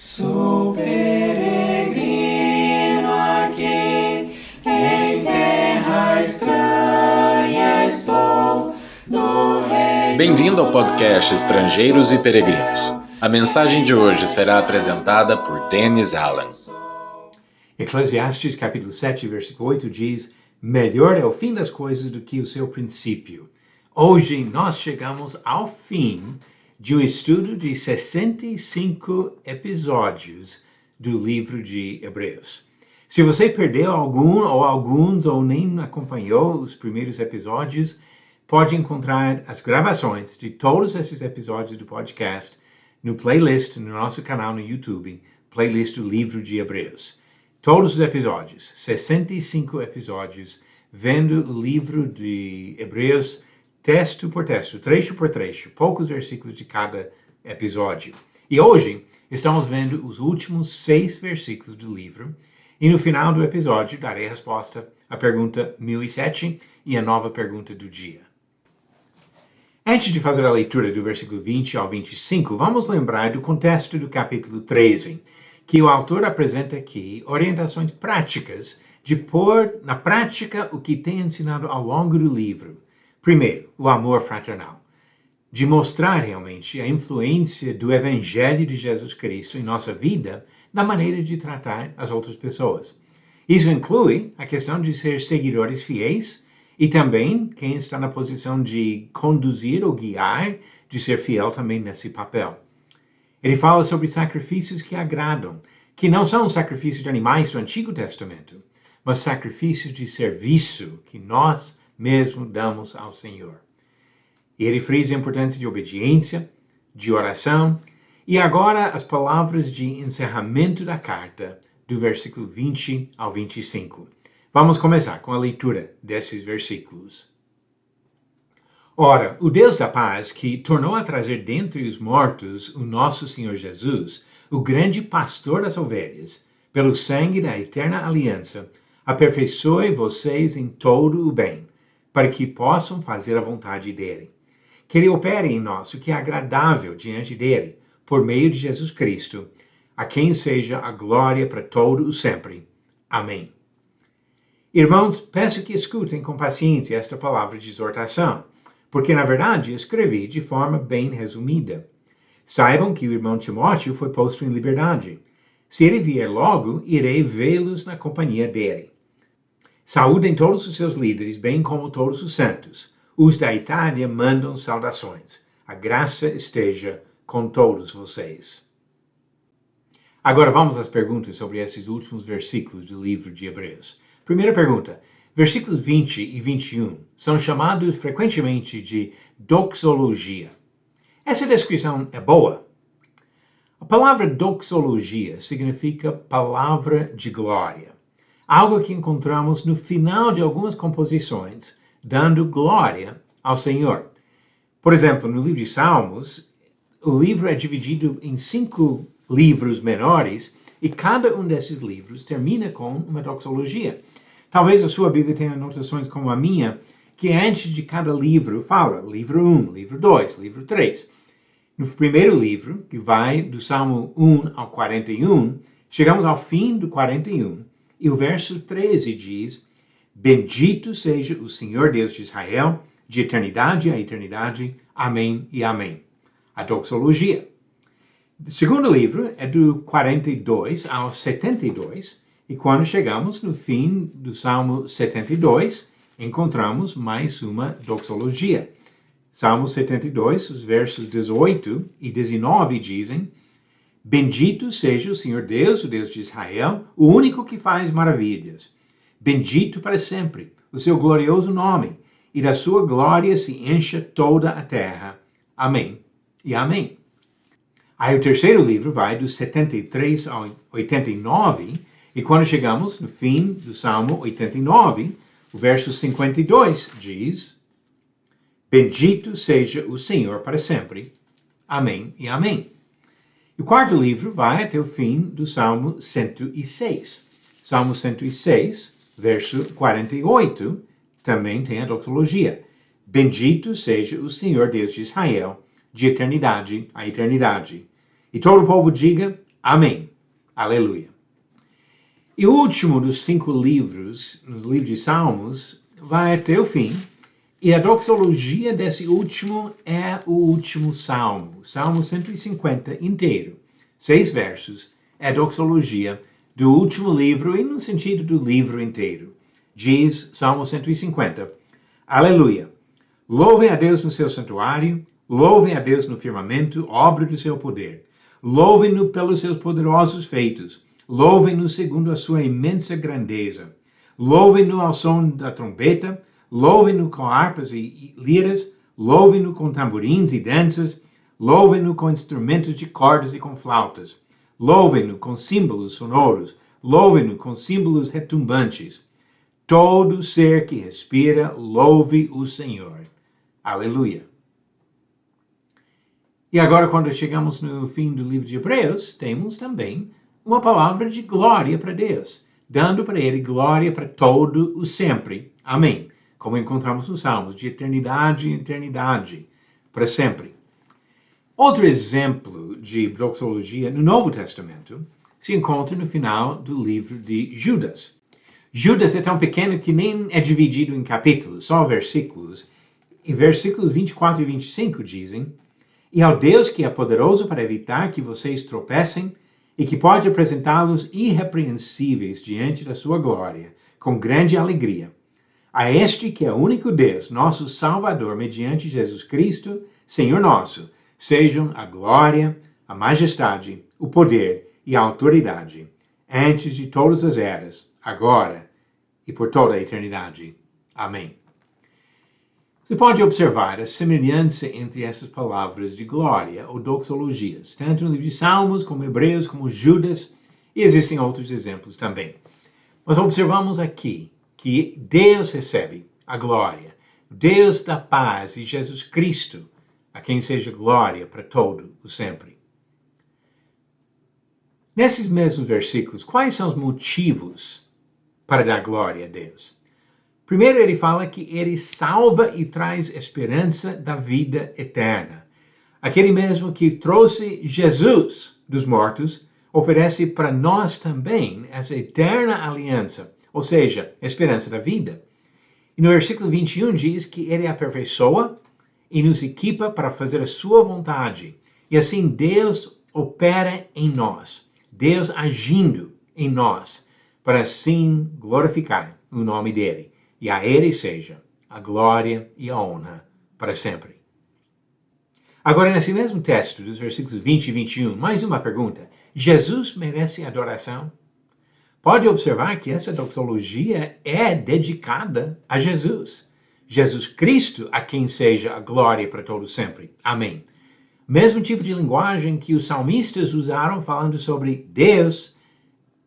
Sou peregrino aqui, em terra estranha estou, no reino. Bem-vindo ao podcast Estrangeiros e Peregrinos. A mensagem de hoje será apresentada por Dennis Allen. Eclesiastes capítulo 7, versículo 8 diz: melhor é o fim das coisas do que o seu princípio. Hoje nós chegamos ao fim de um estudo de 65 episódios do livro de Hebreus. Se você perdeu alguns ou nem acompanhou os primeiros episódios, pode encontrar as gravações de todos esses episódios do podcast no playlist no nosso canal no YouTube, playlist do livro de Hebreus. Todos os episódios, 65 episódios, vendo o livro de Hebreus texto por texto, trecho por trecho, poucos versículos de cada episódio. E hoje estamos vendo os últimos 6 versículos do livro e no final do episódio darei a resposta à pergunta 1007 e a nova pergunta do dia. Antes de fazer a leitura do versículo 20 ao 25, vamos lembrar do contexto do capítulo 13, que o autor apresenta aqui orientações práticas de pôr na prática o que tem ensinado ao longo do livro. Primeiro, o amor fraternal, de mostrar realmente a influência do Evangelho de Jesus Cristo em nossa vida na maneira de tratar as outras pessoas. Isso inclui a questão de ser seguidores fiéis e também quem está na posição de conduzir ou guiar, de ser fiel também nesse papel. Ele fala sobre sacrifícios que agradam, que não são sacrifícios de animais do Antigo Testamento, mas sacrifícios de serviço que nós mesmo damos ao Senhor. Ele frisa a importância de obediência, de oração, e agora as palavras de encerramento da carta, do versículo 20 ao 25. Vamos começar com a leitura desses versículos. Ora, o Deus da paz, que tornou a trazer dentre os mortos o nosso Senhor Jesus, o grande pastor das ovelhas, pelo sangue da eterna aliança, aperfeiçoe vocês em todo o bem, para que possam fazer a vontade dele. Que ele opere em nós o que é agradável diante dele, por meio de Jesus Cristo, a quem seja a glória para todo o sempre. Amém. Irmãos, peço que escutem com paciência esta palavra de exortação, porque na verdade escrevi de forma bem resumida. Saibam que o irmão Timóteo foi posto em liberdade. Se ele vier logo, irei vê-los na companhia dele. Saúdem todos os seus líderes, bem como todos os santos. Os da Itália mandam saudações. A graça esteja com todos vocês. Agora vamos às perguntas sobre esses últimos versículos do livro de Hebreus. Primeira pergunta. Versículos 20 e 21 são chamados frequentemente de doxologia. Essa descrição é boa? A palavra doxologia significa palavra de glória. Algo que encontramos no final de algumas composições, dando glória ao Senhor. Por exemplo, no livro de Salmos, o livro é dividido em 5 livros menores e cada um desses livros termina com uma doxologia. Talvez a sua Bíblia tenha anotações como a minha, que antes de cada livro fala livro 1, livro 2, livro 3. No primeiro livro, que vai do Salmo 1 ao 41, chegamos ao fim do 41. E o verso 13 diz: bendito seja o Senhor Deus de Israel, de eternidade a eternidade. Amém e amém. A doxologia. O segundo livro é do 42 ao 72. E quando chegamos no fim do Salmo 72, encontramos mais uma doxologia. Salmo 72, os versos 18 e 19 dizem: bendito seja o Senhor Deus, o Deus de Israel, o único que faz maravilhas. Bendito para sempre o seu glorioso nome, e da sua glória se encha toda a terra. Amém e amém. Aí o terceiro livro vai do 73 ao 89, e quando chegamos no fim do Salmo 89, o verso 52 diz: bendito seja o Senhor para sempre. Amém e amém. O quarto livro vai até o fim do Salmo 106. Salmo 106, verso 48, também tem a doxologia. Bendito seja o Senhor Deus de Israel, de eternidade a eternidade. E todo o povo diga, Amém. Aleluia. E o último dos 5 livros, no livro de Salmos, vai até o fim. E a doxologia desse último é o último Salmo. Salmo 150 inteiro. 6 versos. É a doxologia do último livro e no sentido do livro inteiro. Diz Salmo 150. Aleluia. Louvem a Deus no seu santuário. Louvem a Deus no firmamento, obra do seu poder. Louvem-no pelos seus poderosos feitos. Louvem-no segundo a sua imensa grandeza. Louvem-no ao som da trombeta. Louvem-no com harpas e liras. Louvem-no com tamborins e danças. Louvem-no com instrumentos de cordas e com flautas. Louvem-no com símbolos sonoros. Louvem-no com símbolos retumbantes. Todo ser que respira, louve o Senhor. Aleluia. E agora, quando chegamos no fim do livro de Hebreus, temos também uma palavra de glória para Deus, dando para Ele glória para todo o sempre. Amém. Como encontramos nos Salmos, de eternidade em eternidade, para sempre. Outro exemplo de doxologia no Novo Testamento se encontra no final do livro de Judas. Judas é tão pequeno que nem é dividido em capítulos, só versículos. E versículos 24 e 25 dizem: E ao Deus que é poderoso para evitar que vocês tropecem e que pode apresentá-los irrepreensíveis diante da sua glória, com grande alegria. A este que é o único Deus, nosso Salvador, mediante Jesus Cristo, Senhor nosso, sejam a glória, a majestade, o poder e a autoridade, antes de todas as eras, agora e por toda a eternidade. Amém. Você pode observar a semelhança entre essas palavras de glória ou doxologias, tanto no livro de Salmos, como Hebreus, como Judas, e existem outros exemplos também. Mas observamos aqui que Deus recebe a glória, Deus da paz e Jesus Cristo, a quem seja glória para todo o sempre. Nesses mesmos versículos, quais são os motivos para dar glória a Deus? Primeiro, ele fala que ele salva e traz esperança da vida eterna. Aquele mesmo que trouxe Jesus dos mortos, oferece para nós também essa eterna aliança, ou seja, a esperança da vida. E no versículo 21 diz que ele aperfeiçoa e nos equipa para fazer a sua vontade. E assim Deus opera em nós, Deus agindo em nós, para assim glorificar o nome dele. E a ele seja a glória e a honra para sempre. Agora, nesse mesmo texto, dos versículos 20 e 21, mais uma pergunta. Jesus merece adoração? Pode observar que essa doxologia é dedicada a Jesus. Jesus Cristo, a quem seja a glória para todo sempre. Amém. Mesmo tipo de linguagem que os salmistas usaram falando sobre Deus,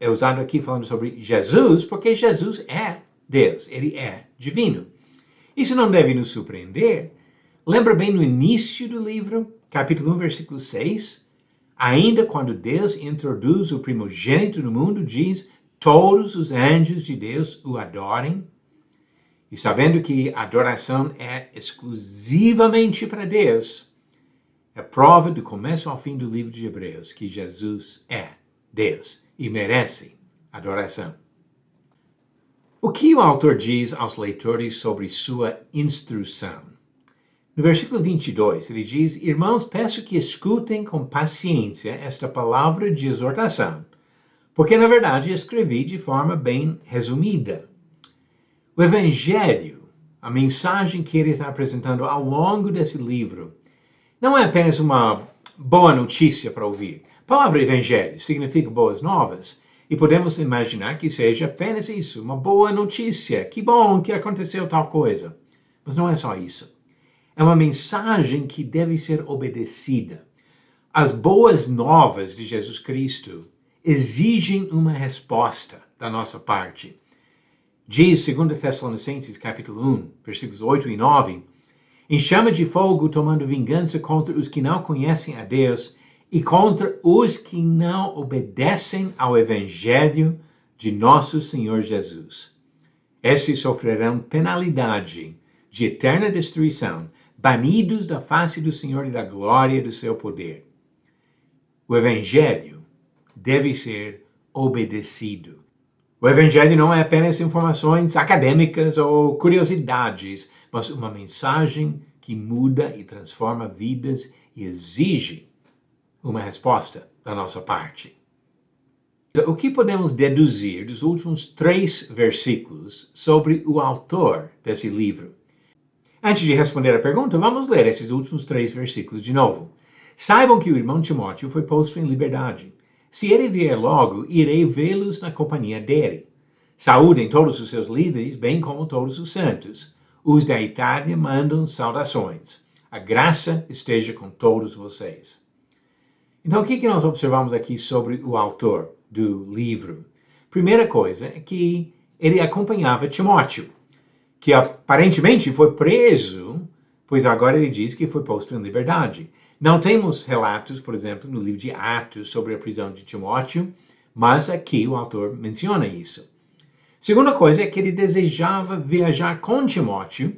é usado aqui falando sobre Jesus, porque Jesus é Deus, ele é divino. Isso não deve nos surpreender. Lembra bem no início do livro, capítulo 1, versículo 6? Ainda quando Deus introduz o primogênito no mundo, diz: todos os anjos de Deus o adorem. E sabendo que a adoração é exclusivamente para Deus, é prova do começo ao fim do livro de Hebreus que Jesus é Deus e merece adoração. O que o autor diz aos leitores sobre sua instrução? No versículo 22, ele diz: Irmãos, peço que escutem com paciência esta palavra de exortação, porque, na verdade, escrevi de forma bem resumida. O Evangelho, a mensagem que ele está apresentando ao longo desse livro, não é apenas uma boa notícia para ouvir. A palavra Evangelho significa boas novas, e podemos imaginar que seja apenas isso, uma boa notícia. Que bom que aconteceu tal coisa. Mas não é só isso. É uma mensagem que deve ser obedecida. As boas novas de Jesus Cristo exigem uma resposta da nossa parte. Diz 2 Tessalonicenses capítulo 1, versículos 8 e 9, em chama de fogo tomando vingança contra os que não conhecem a Deus e contra os que não obedecem ao Evangelho de nosso Senhor Jesus. Estes sofrerão penalidade de eterna destruição, banidos da face do Senhor e da glória do seu poder. O Evangelho, deve ser obedecido. O Evangelho não é apenas informações acadêmicas ou curiosidades, mas uma mensagem que muda e transforma vidas e exige uma resposta da nossa parte. O que podemos deduzir dos últimos 3 versículos sobre o autor desse livro? Antes de responder a pergunta, vamos ler esses últimos 3 versículos de novo. Saibam que o irmão Timóteo foi posto em liberdade. Se ele vier logo, irei vê-los na companhia dele. Saúdem todos os seus líderes, bem como todos os santos. Os da Itália mandam saudações. A graça esteja com todos vocês. Então, o que nós observamos aqui sobre o autor do livro? Primeira coisa é que ele acompanhava Timóteo, que aparentemente foi preso, pois agora ele diz que foi posto em liberdade. Não temos relatos, por exemplo, no livro de Atos sobre a prisão de Timóteo, mas aqui o autor menciona isso. Segunda coisa é que ele desejava viajar com Timóteo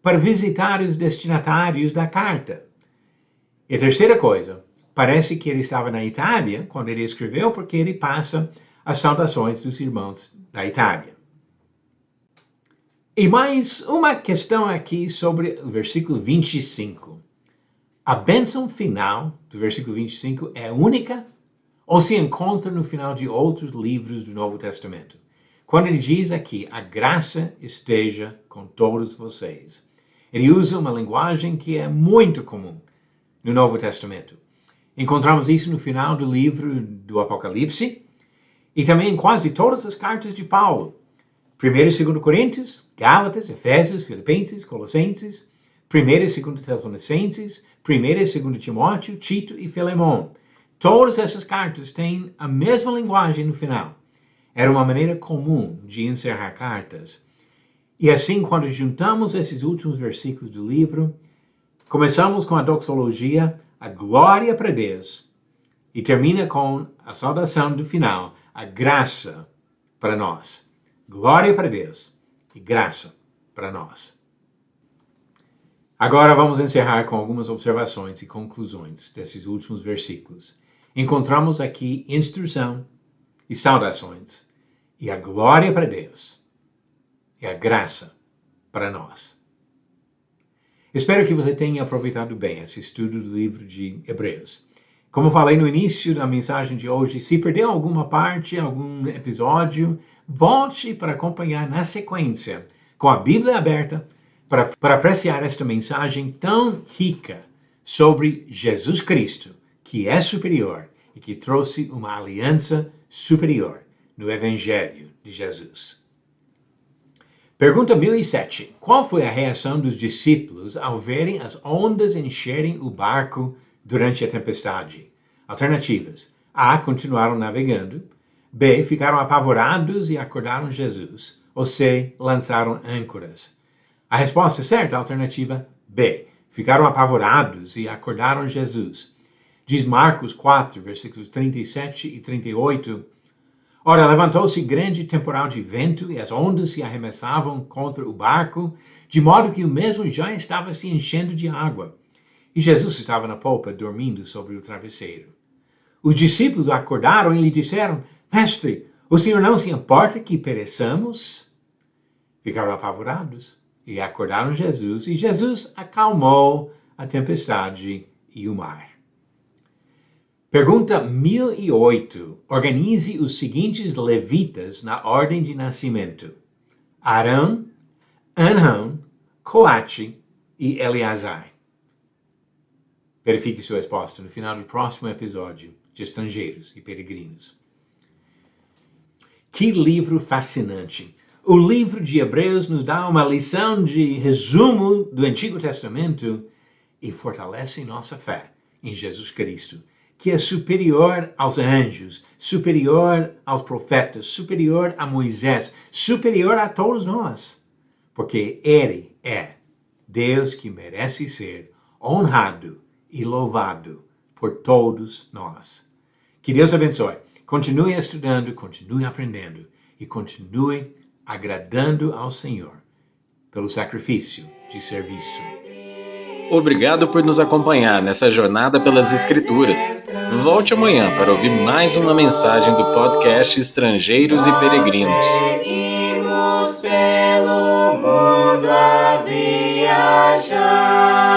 para visitar os destinatários da carta. E a terceira coisa, parece que ele estava na Itália quando ele escreveu, porque ele passa as saudações dos irmãos da Itália. E mais uma questão aqui sobre o versículo 25. A bênção final do versículo 25 é única ou se encontra no final de outros livros do Novo Testamento? Quando ele diz aqui, a graça esteja com todos vocês, ele usa uma linguagem que é muito comum no Novo Testamento. Encontramos isso no final do livro do Apocalipse e também em quase todas as cartas de Paulo. 1 e 2 Coríntios, Gálatas, Efésios, Filipenses, Colossenses, 1 e 2 Tessalonicenses, 1 e 2 Timóteo, Tito e Filemon. Todas essas cartas têm a mesma linguagem no final. Era uma maneira comum de encerrar cartas. E assim, quando juntamos esses últimos versículos do livro, começamos com a doxologia, a glória para Deus, e termina com a saudação do final, a graça para nós. Glória para Deus e graça para nós. Agora vamos encerrar com algumas observações e conclusões desses últimos versículos. Encontramos aqui instrução e saudações, e a glória para Deus, e a graça para nós. Espero que você tenha aproveitado bem esse estudo do livro de Hebreus. Como falei no início da mensagem de hoje, se perdeu alguma parte, algum episódio, volte para acompanhar na sequência, com a Bíblia aberta, para apreciar esta mensagem tão rica sobre Jesus Cristo, que é superior e que trouxe uma aliança superior no Evangelho de Jesus. Pergunta 1007. Qual foi a reação dos discípulos ao verem as ondas encherem o barco durante a tempestade? Alternativas. A. Continuaram navegando. B. Ficaram apavorados e acordaram Jesus. Ou C. Lançaram âncoras. A resposta certa, a alternativa B. Ficaram apavorados e acordaram Jesus. Diz Marcos 4, versículos 37 e 38. Ora, levantou-se grande temporal de vento e as ondas se arremessavam contra o barco, de modo que o mesmo já estava se enchendo de água. E Jesus estava na polpa, dormindo sobre o travesseiro. Os discípulos acordaram e lhe disseram, Mestre, o Senhor não se importa que pereçamos? Ficaram apavorados e acordaram Jesus, e Jesus acalmou a tempestade e o mar. Pergunta 1008. Organize os seguintes levitas na ordem de nascimento. Arão, Anão, Coate e Eleazar. Verifique sua resposta no final do próximo episódio de Estrangeiros e Peregrinos. Que livro fascinante! O livro de Hebreus nos dá uma lição de resumo do Antigo Testamento e fortalece nossa fé em Jesus Cristo, que é superior aos anjos, superior aos profetas, superior a Moisés, superior a todos nós, porque Ele é Deus que merece ser honrado e louvado por todos nós. Que Deus abençoe. Continue estudando, continue aprendendo e continue agradando ao Senhor pelo sacrifício de serviço. Obrigado por nos acompanhar nessa jornada pelas Escrituras. Volte amanhã para ouvir mais uma mensagem do podcast Estrangeiros e Peregrinos. Seguimos pelo mundo a viajar.